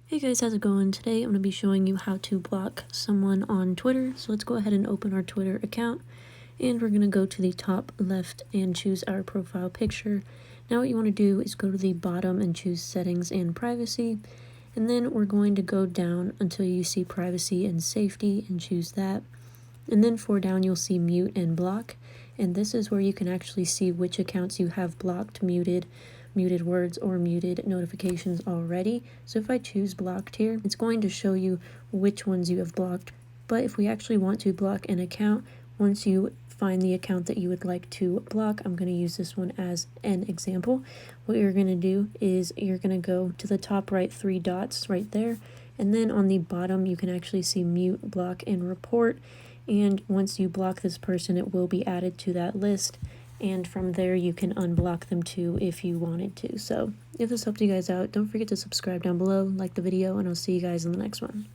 Hey guys, how's it going? Today I'm going to be showing you how to block someone on Twitter. So let's go ahead and open our Twitter account, and we're going to go to the top left and choose our profile picture. Now what you want to do is go to the bottom and choose settings and privacy, and then we're going to go down until you see privacy and safety and choose that. And then down you'll see mute and block, and this is where you can actually see which accounts you have blocked, muted words, or muted notifications already. So if I choose blocked here, it's going to show you which ones you have blocked. But if we actually want to block an account, once you find the account that you would like to block, I'm going to use this one as an example. What you're going to do is you're going to go to the top right 3 dots right there, and then on the bottom you can actually see mute, block, and report. And once you block this person, it will be added to that list, and from there you can unblock them too if you wanted to. So if this helped you guys out, don't forget to subscribe down below, like the video, and I'll see you guys in the next one.